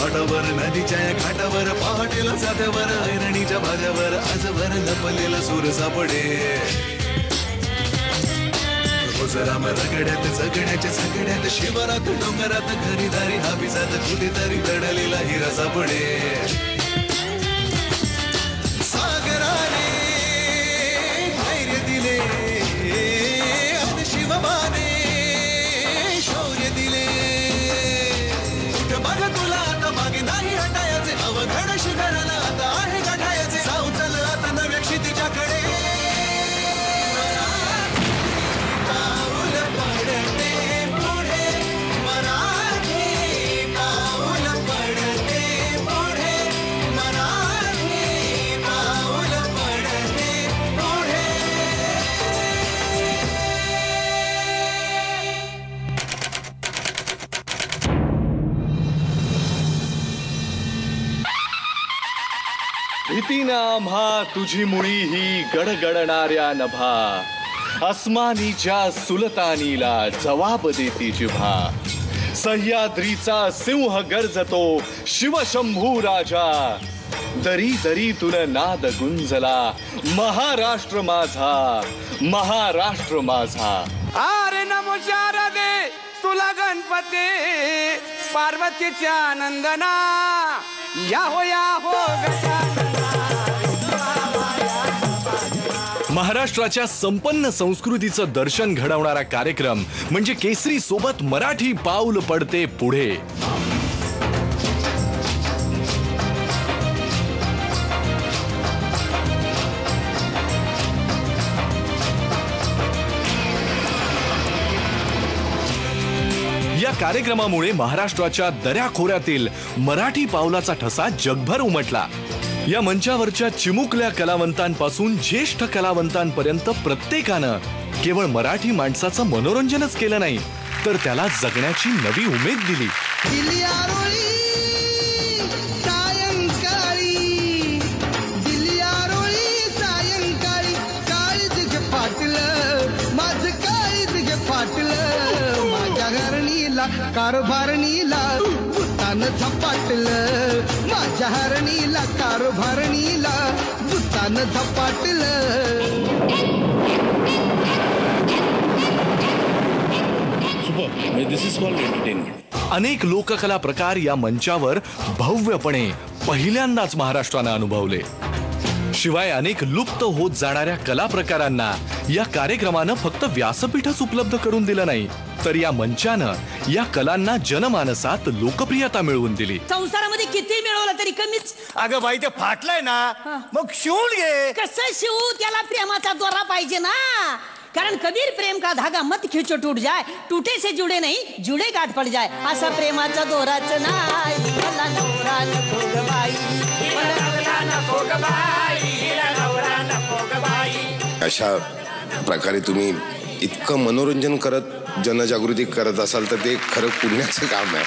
माठावर नदीच्या घाटावर पहाटेला जात्यावर ऐरणीच्या भाज्यावर आजवर लपलेला सूर सापडे राम रगड्यात जगण्याच्या सगड्यात शिवारात डोंगरात घरीदारी हापिसात कुठेतरी दडलेला हिरा सापडे सागराने धैर्य दिले आणि शिवबाने शौर्य दिले कुठं बघ तुला आता मागे नाही हटायचे अवघड शिखराला आता आहे गाठायचे जाऊ चल आता नव्या क्षितिजाकडे भीतीना आम्हा तुझी मुळी ही गडगडणाऱ्या नभा अस्मानीच्या सुलतानीला जवाब देती जिव्हा सह्याद्रीचा सिंह गर्जतो शिवशंभू राजा दरी दरीतून नाद गुंजला महाराष्ट्र माझा महाराष्ट्र माझा अरे नमो शारदे तुला गणपती पार्वतीच्या नंदना या हो महाराष्ट्राच्या संपन्न संस्कृतीचं दर्शन घडवणारा कार्यक्रम म्हणजे केसरी सोबत मराठी पाऊल पडते पुढे. या कार्यक्रमामुळे महाराष्ट्राच्या दऱ्याखोऱ्यातील मराठी पावलाचा ठसा जगभर उमटला. या मंचावरच्या चिमुकल्या कलावंतांपासून ज्येष्ठ कलावंतांपर्यंत प्रत्येकानं केवळ मराठी माणसाचं मनोरंजनच केलं नाही तर त्याला जगण्याची नवी उमेद दिली. कारभारणीला भूतान झपाटलं माझ्या हरणीला कारभारणीला भूतान झपाटलं. अनेक लोककला प्रकार या मंचावर भव्यपणे पहिल्यांदाच महाराष्ट्रानं अनुभवले. शिवाय अनेक लुप्त होत जाणाऱ्या कला प्रकारांना या कार्यक्रमानं फक्त व्यासपीठच उपलब्ध करून दिलं नाही तर या मंचानं या कलांना जनमानसात लोकप्रियता मिळवून दिली. संसारामध्ये किती मिळवलं तरी कमीच. अगं बाई ते फाटलंय ना मग शिवून घे. कसं शिवू त्याला प्रेमाचा दोरा पाहिजे ना कारण कबीर प्रेम का धागा मत खिचो टूट जाए टूटे से जुड़े नहीं जुड़े गाठ पड़ जाए असा प्रेमाचा दोराच नाही मला नवरा नको ग बाई मला नवरा नको ग बाई मला नवरा नको ग बाई. अशा प्रकारे तुम्ही इतकं मनोरंजन करत जनजागृती करत असाल तर ते खरं पुण्याचं काम आहे.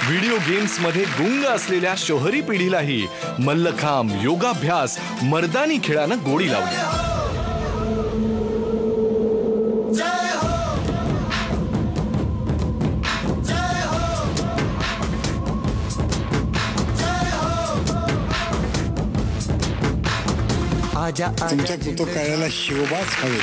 व्हिडिओ गेम्स मध्ये गुंग असलेल्या शहरी पिढीलाही मल्लखांब योगाभ्यास मर्दानी खेळानं गोडी लावली. तुमच्या करायला शिवबाच हवे.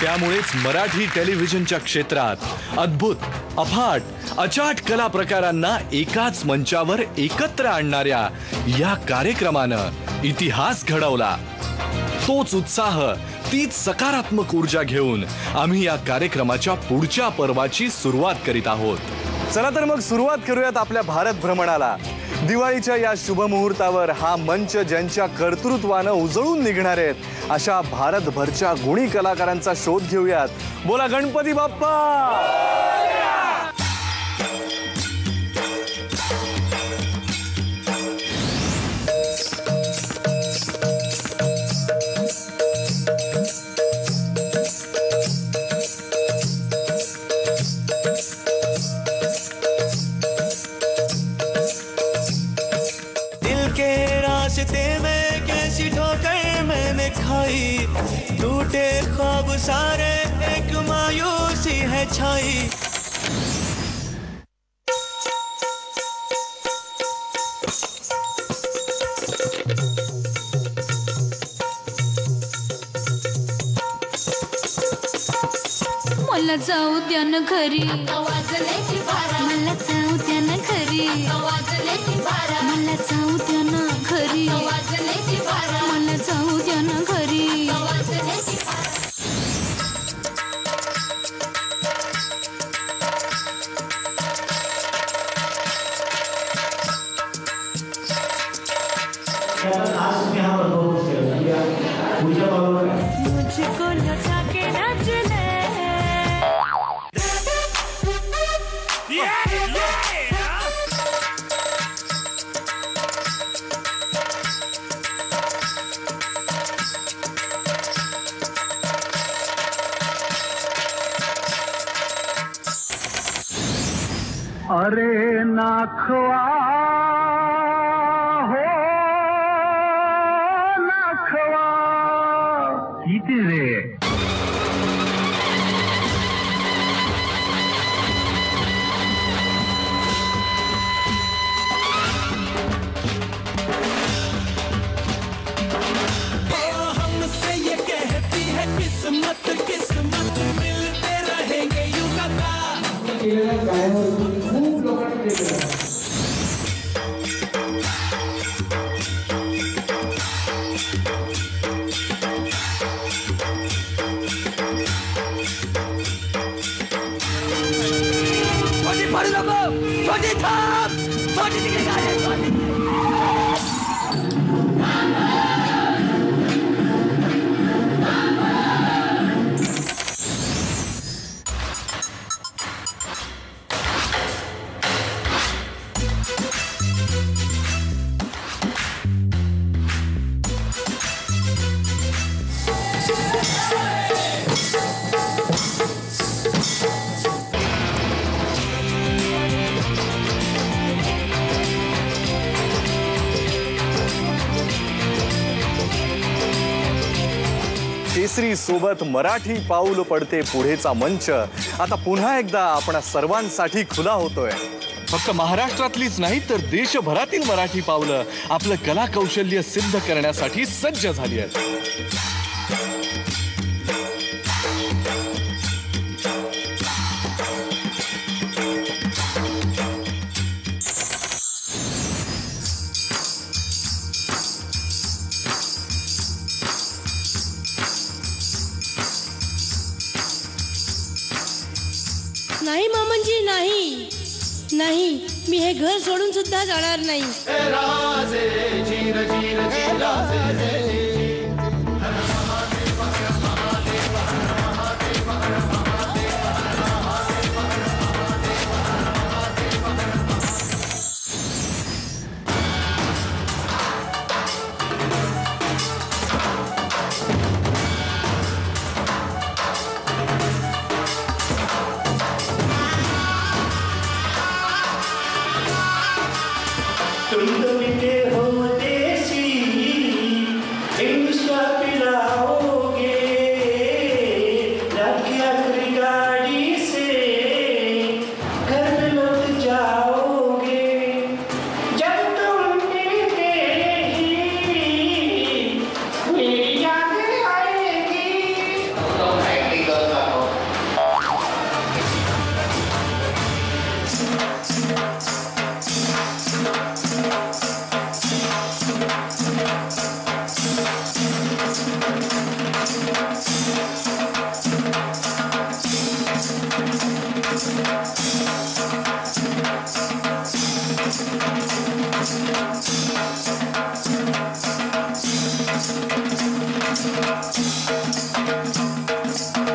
त्यामुळेच मराठी टेलिव्हिजनच्या क्षेत्रात अद्भुत अफाट अचाट कला प्रकारांना एकाच मंचावर एकत्र आणणाऱ्या या कार्यक्रमानं इतिहास घडवला. तोच उत्साह तीच सकारात्मक ऊर्जा घेऊन आम्ही या कार्यक्रमाच्या पुढच्या पर्वाची सुरुवात करीत आहोत. चला तर मग सुरुवात करूयात आपल्या भारत भ्रमणाला. दिवाळीच्या या शुभ मुहूर्तावर हा मंच ज्यांच्या कर्तृत्वानं उजळून निघणार आहेत अशा भारतभरच्या गुणी कलाकारांचा शोध घेऊयात. बोला गणपती बाप्पा. में कैसी ठोकर मैंने खाई टूटे ख्वाब सारे एक मायूसी है छाई. मला जाऊ द्या ना घरी, मला जाऊ द्या ना घरी, मला जाऊ द्या ना घरी, मला जाऊ द्या ना घरी. मुझको लगा के नाचना अरे नाखवा हो नाखवा किती रे. हमसे ये कहती है किस्मत किस्मत मिलते रहेंगे यूं सदा. खूप लोकांनी केसरी सोबत मराठी पाऊल पडते पुढेचा मंच आता पुन्हा एकदा आपणा सर्वांसाठी खुला होतोय. फक्त महाराष्ट्रातलीच नाही तर देशभरातील मराठी पावलं आपलं कला कौशल्य सिद्ध करण्यासाठी सज्ज झाली आहेत. नाही मामनजी, नाही नाही, मी हे घर सोडून सुद्धा जाणार नाही.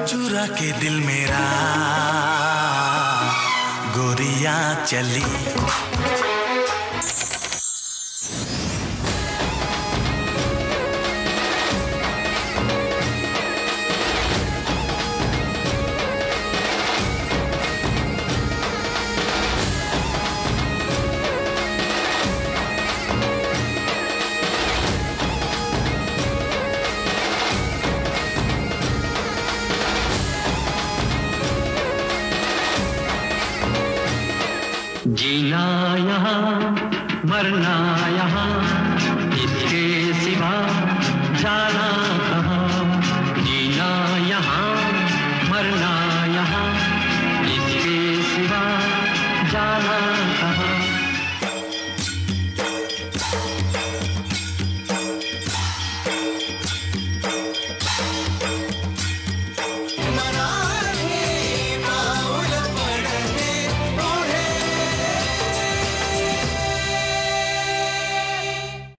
चुरा के दिल मेरा गोरियां चली. जीना यहाँ मरना यहाँ, इसके सिवा जाना